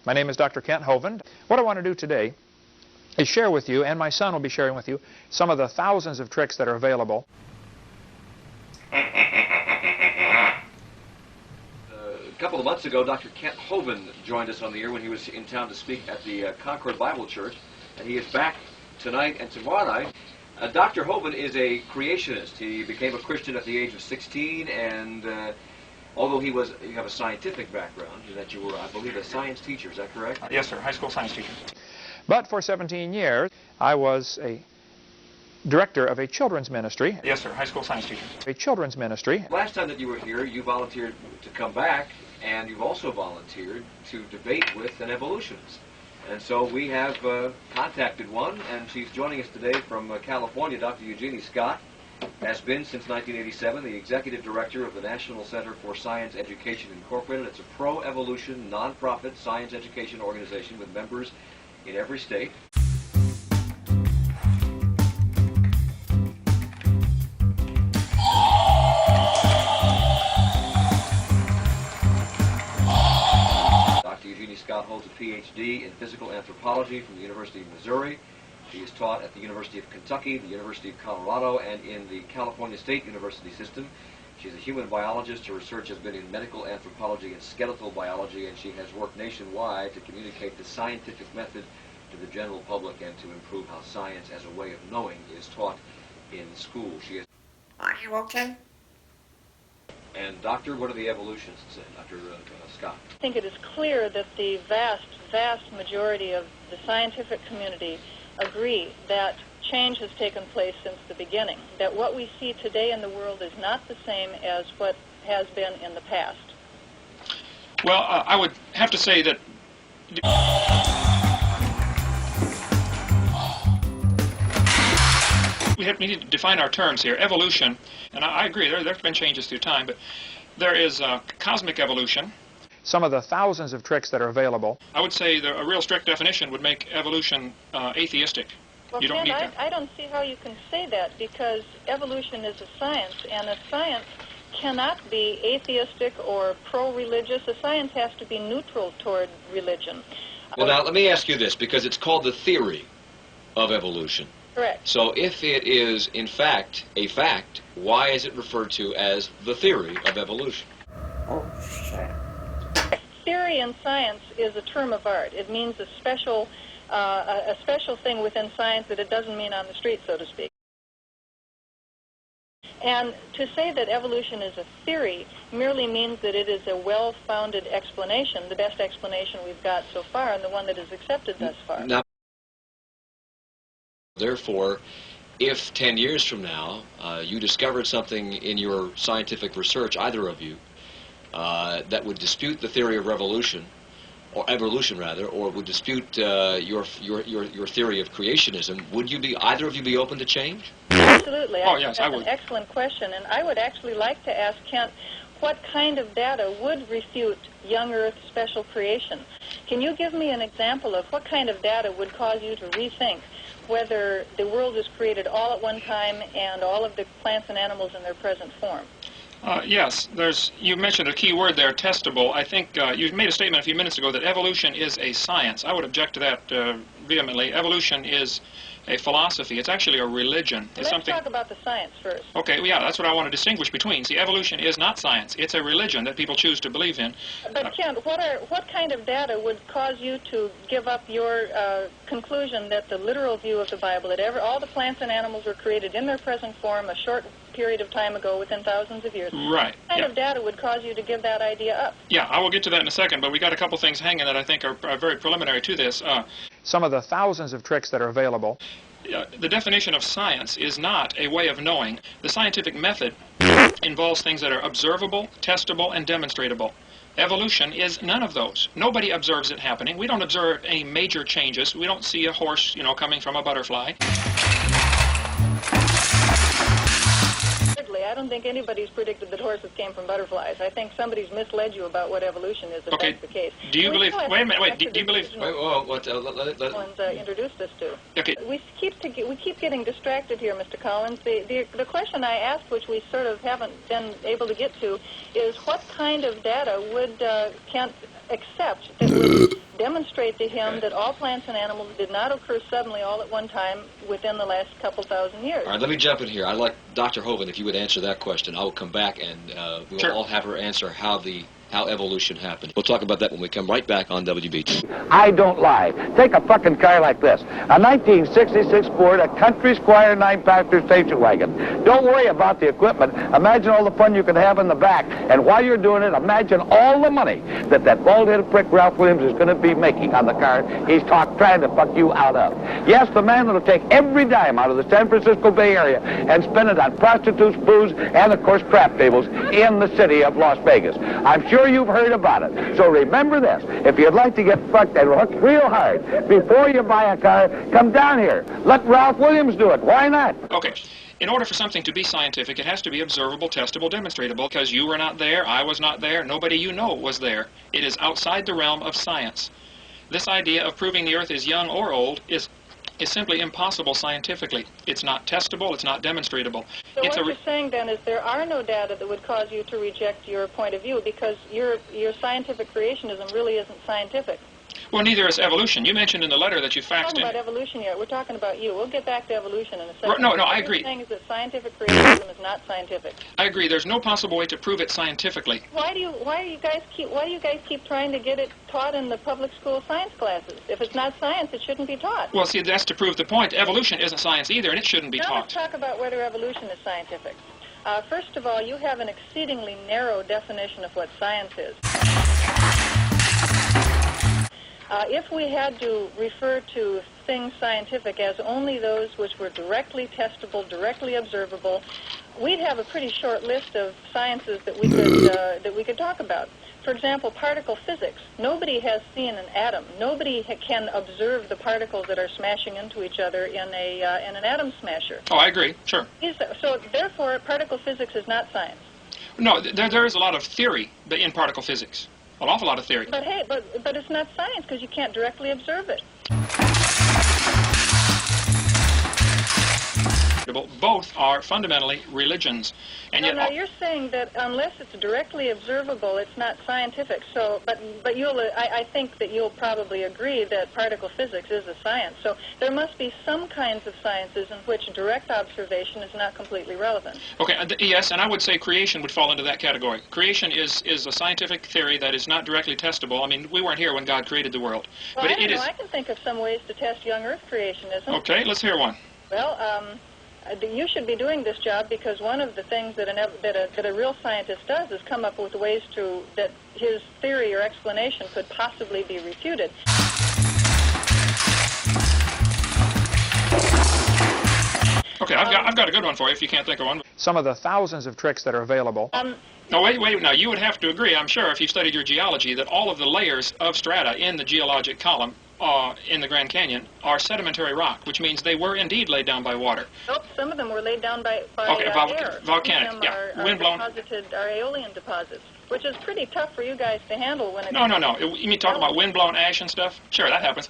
My name is Dr. Kent Hovind. What I want to do today is share with you, and my son will be sharing with you, some of the thousands of tricks that are available. A couple of months ago, Dr. Kent Hovind joined us on the air when he was in town to speak at the Concord Bible Church, and he is back tonight and tomorrow night. Dr. Hovind is a creationist. He became a Christian at the age of 16, and although you have a scientific background, that you were, I believe, a science teacher, is that correct? Yes, sir, high school science teacher. But for 17 years, I was a director of a children's ministry. Yes, sir, high school science teacher. A children's ministry. Last time that you were here, you volunteered to come back, and you've also volunteered to debate with an evolutionist. And so we have contacted one, and she's joining us today from California. Dr. Eugenie Scott has been since 1987 the executive director of the National Center for Science Education Incorporated. It's a pro-evolution, non-profit science education organization with members in every state. Eugenie Scott holds a Ph.D. in physical anthropology from the University of Missouri. She is taught at the University of Kentucky, the University of Colorado, and in the California State University system. She's a human biologist. Her research has been in medical anthropology and skeletal biology, and she has worked nationwide to communicate the scientific method to the general public and to improve how science as a way of knowing is taught in school. She is. Are you okay? And Doctor, what do the evolutionists say, Dr. Scott? I think it is clear that the vast majority of the scientific community agree that change has taken place since the beginning, that what we see today in the world is not the same as what has been in the past. Well, I would have to say that we need to define our terms here. Evolution, and I agree, there have been changes through time, but there is cosmic evolution. Some of the thousands of tricks that are available. I would say a real strict definition would make evolution atheistic. Well, you don't Kent, need that. I don't see how you can say that, because evolution is a science, and a science cannot be atheistic or pro-religious. A science has to be neutral toward religion. Well, now, let me ask you this, because it's called the theory of evolution. Correct. So if it is, in fact, a fact, why is it referred to as the theory of evolution? Oh, shit. Theory in science is a term of art. It means a special thing within science that it doesn't mean on the street, so to speak. And to say that evolution is a theory merely means that it is a well-founded explanation, the best explanation we've got so far, and the one that is accepted thus far. Now, therefore, if 10 years from now you discovered something in your scientific research, either of you, that would dispute the theory of revolution, or evolution rather, or would dispute your theory of creationism, would either of you be open to change? Absolutely. Oh, yes, I would. That's an excellent question, and I would actually like to ask Kent, what kind of data would refute young Earth special creation? Can you give me an example of what kind of data would cause you to rethink whether the world was created all at one time and all of the plants and animals in their present form? Yes, you mentioned a key word there, testable. I think you made a statement a few minutes ago that evolution is a science. I would object to that vehemently. Evolution is a philosophy. It's actually a religion. Let's talk about the science first. Okay, well, yeah, that's what I want to distinguish between. See, evolution is not science. It's a religion that people choose to believe in. But Kent, what kind of data would cause you to give up your conclusion that the literal view of the Bible, that all the plants and animals were created in their present form a short period of time ago, within thousands of years? Right. What kind of data would cause you to give that idea up? Yeah, I will get to that in a second, but we got a couple things hanging that I think are very preliminary to this. Some of the thousands of tricks that are available. The definition of science is not a way of knowing. The scientific method involves things that are observable, testable, and demonstratable. Evolution is none of those. Nobody observes it happening. We don't observe any major changes. We don't see a horse, coming from a butterfly. I don't think anybody's predicted that horses came from butterflies. I think somebody's misled you about what evolution is, if that's the case. Do you believe... Wait a minute, wait. Do you believe... Collins introduced us to. Okay. We keep getting distracted here, Mr. Collins. The question I asked, which we sort of haven't been able to get to, is what kind of data would Kent except that would demonstrate to him that all plants and animals did not occur suddenly all at one time within the last couple thousand years. All right, let me jump in here. I'd like Dr. Hovind, if you would answer that question. I will come back and we'll Sure. all have her answer how evolution happened. We'll talk about that when we come right back on WBT. I don't lie. Take a fucking car like this. A 1966 Ford, a Country Squire 9-passenger station wagon. Don't worry about the equipment. Imagine all the fun you can have in the back. And while you're doing it, imagine all the money that bald-headed prick Ralph Williams is going to be making on the car he's trying to fuck you out of. Yes, the man that'll take every dime out of the San Francisco Bay Area and spend it on prostitutes, booze, and, of course, crap tables in the city of Las Vegas. I'm sure you've heard about it. So remember this. If you'd like to get fucked and hooked real hard before you buy a car, come down here. Let Ralph Williams do it. Why not? Okay. In order for something to be scientific, it has to be observable, testable, demonstratable, because you were not there, I was not there, nobody you know was there. It is outside the realm of science. This idea of proving the Earth is young or old is simply impossible scientifically. It's not testable, it's not demonstratable. So what you're saying then is there are no data that would cause you to reject your point of view because your scientific creationism really isn't scientific. Well, neither is evolution. You mentioned in the letter that you faxed We're talking in. about evolution here. We're talking about you. We'll get back to evolution in a second. No, I agree. What you're saying is that scientific creationism is not scientific. I agree. There's no possible way to prove it scientifically. Why do you guys keep trying to get it taught in the public school science classes? If it's not science, it shouldn't be taught. Well, see, that's to prove the point. Evolution isn't science either, and it shouldn't be now taught. Let's talk about whether evolution is scientific. First of all, you have an exceedingly narrow definition of what science is. If we had to refer to things scientific as only those which were directly testable, directly observable, we'd have a pretty short list of sciences that we could talk about. For example, particle physics. Nobody has seen an atom. Nobody can observe the particles that are smashing into each other in an atom smasher. Oh, I agree. Sure. So therefore, particle physics is not science. No, there is a lot of theory in particle physics. An awful lot of theory. But hey, but it's not science because you can't directly observe it. Both are fundamentally religions. And yet, now you're saying that unless it's directly observable, it's not scientific. So, but I think that you'll probably agree that particle physics is a science. So there must be some kinds of sciences in which direct observation is not completely relevant. Okay, yes, and I would say creation would fall into that category. Creation is a scientific theory that is not directly testable. I mean, we weren't here when God created the world. Well, But I can think of some ways to test young Earth creationism. Okay, let's hear one. Well, you should be doing this job because one of the things that a real scientist does is come up with ways that his theory or explanation could possibly be refuted. Okay, I've got a good one for you if you can't think of one. Some of the thousands of tricks that are available. No, wait. Now, you would have to agree, I'm sure, if you studied your geology, that all of the layers of strata in the geologic column in the Grand Canyon are sedimentary rock, which means they were indeed laid down by water. Nope, some of them were laid down by air. Volcanic, some yeah. Are Windblown. Are aeolian deposits, which is pretty tough for you guys to handle when it's... No. You mean talking about windblown ash and stuff? Sure, that happens.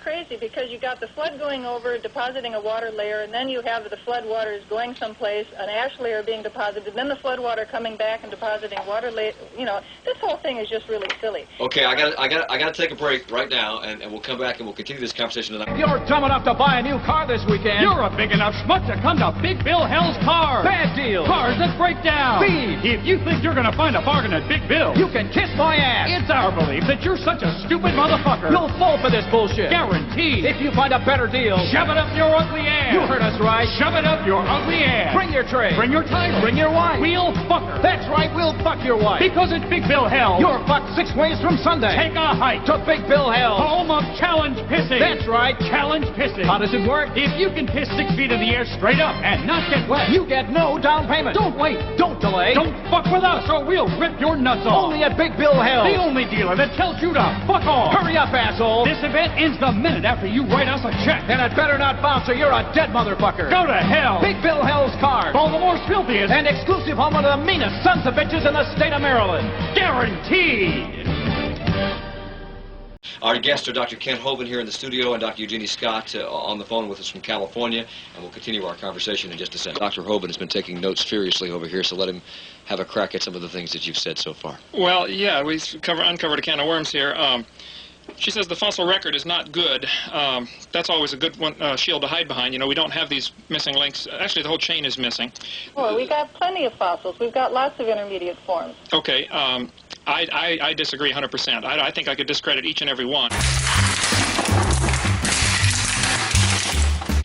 Crazy because you got the flood going over, depositing a water layer, and then you have the flood waters going someplace, an ash layer being deposited, then the flood water coming back and depositing water layer. You know, this whole thing is just really silly. Okay, I got to take a break right now, and we'll come back and we'll continue this conversation tonight. If you're dumb enough to buy a new car this weekend, you're a big enough schmuck to come to Big Bill Hell's Cars. Bad deals, cars that break down, thieves. If you think you're going to find a bargain at Big Bill, you can kiss my ass. It's our belief that you're such a stupid motherfucker, you'll fall for this bullshit. Guaranteed. If you find a better deal, shove it up your ugly ass. You heard us right. Shove it up your ugly ass. Bring your tray. Bring your title. Bring your wife. We'll fuck her. That's right, we'll fuck your wife. Because at Big Bill Hell, you're fucked 6 ways from Sunday. Take a hike to Big Bill Hell, home of challenge pissing. That's right, challenge pissing. How does it work? If you can piss 6 feet in the air straight up and not get wet, you get no down payment. Don't wait. Don't delay. Don't fuck with us or we'll rip your nuts off. Only at Big Bill Hell, the only dealer that tells you to fuck off. Hurry up, asshole. This event ends the minute after you write us a check. And it better not bounce or you're a dead motherfucker. Go to hell. Big Bill Hell's Cars. Baltimore's filthiest and exclusive home of the meanest sons of bitches in the state of Maryland. Guaranteed. Our guests are Dr. Kent Hovind here in the studio and Dr. Eugenie Scott on the phone with us from California, and we'll continue our conversation in just a second. Dr. Hovind has been taking notes furiously over here, so let him have a crack at some of the things that you've said so far. Well, yeah, we uncovered a can of worms here. She says the fossil record is not good. That's always a good one, shield to hide behind. You know, we don't have these missing links. Actually, the whole chain is missing. Well, we got plenty of fossils. We've got lots of intermediate forms. Okay, I disagree 100%. I think I could discredit each and every one.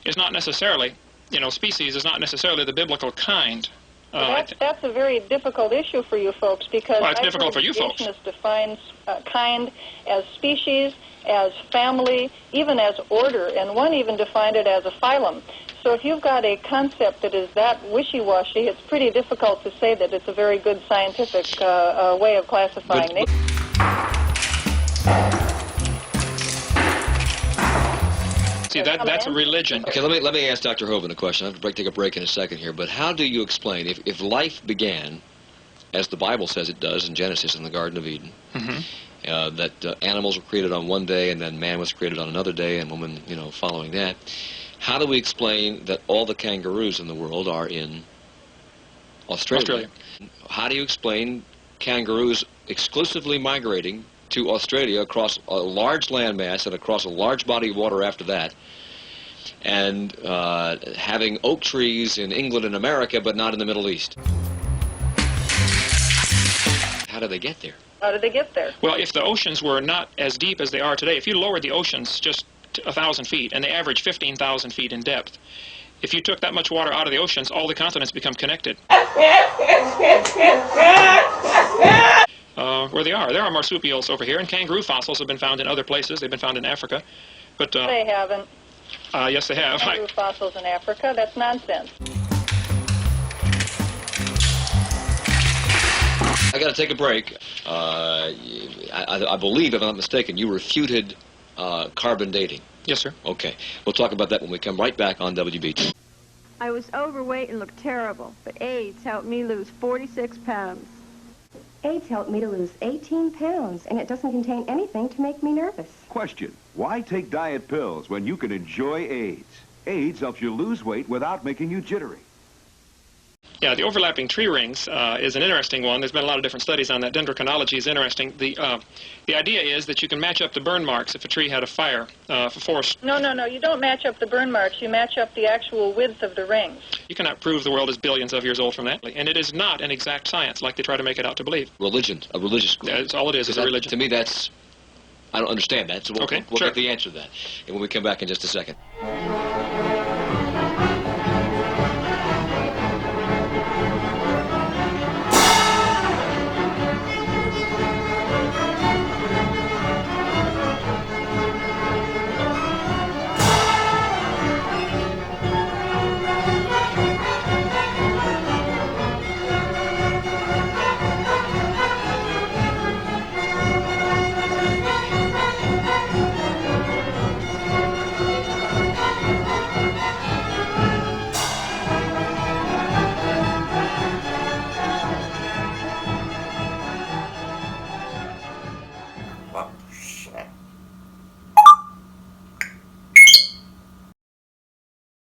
It's not necessarily, you know, species is not necessarily the biblical kind. That's a very difficult issue for you folks, because well, it's difficult for you folks. Creationists define kind as species, as family, even as order, and one even defined it as a phylum. So if you've got a concept that is that wishy-washy, it's pretty difficult to say that it's a very good scientific way of classifying nature. See, that's a religion. Okay, let me ask Dr. Hovind a question. I'll have to take a break in a second here, but how do you explain, if life began, as the Bible says it does in Genesis in the Garden of Eden, that animals were created on one day and then man was created on another day and woman, you know, following that, how do we explain that all the kangaroos in the world are in Australia? How do you explain kangaroos exclusively migrating to Australia across a large landmass and across a large body of water after that, and having oak trees in England and America but not in the Middle East? How did they get there? How did they get there? Well, if the oceans were not as deep as they are today, if you lowered the oceans just 1,000 feet, and they average 15,000 feet in depth, if you took that much water out of the oceans, all the continents become connected. Where they are. There are marsupials over here, and kangaroo fossils have been found in other places. They've been found in Africa. But they haven't. Yes, they have. Kangaroo fossils in Africa? That's nonsense. I got to take a break. I believe, if I'm not mistaken, you refuted carbon dating. Yes, sir. Okay. We'll talk about that when we come right back on WB. I was overweight and looked terrible, but AIDS helped me lose 46 pounds. AIDS helped me to lose 18 pounds, and it doesn't contain anything to make me nervous. Question: why take diet pills when you can enjoy AIDS? AIDS helps you lose weight without making you jittery. Yeah, the overlapping tree rings is an interesting one. There's been a lot of different studies on that. Dendrochronology is interesting. The idea is that you can match up the burn marks if a tree had a fire for forest. No, you don't match up the burn marks. You match up the actual width of the rings. You cannot prove the world is billions of years old from that. And it is not an exact science like they try to make it out to believe. Religion, a religious group. That's all it is a religion. To me, that's... I don't understand that, so we'll get the answer to that. And when we come back in just a second.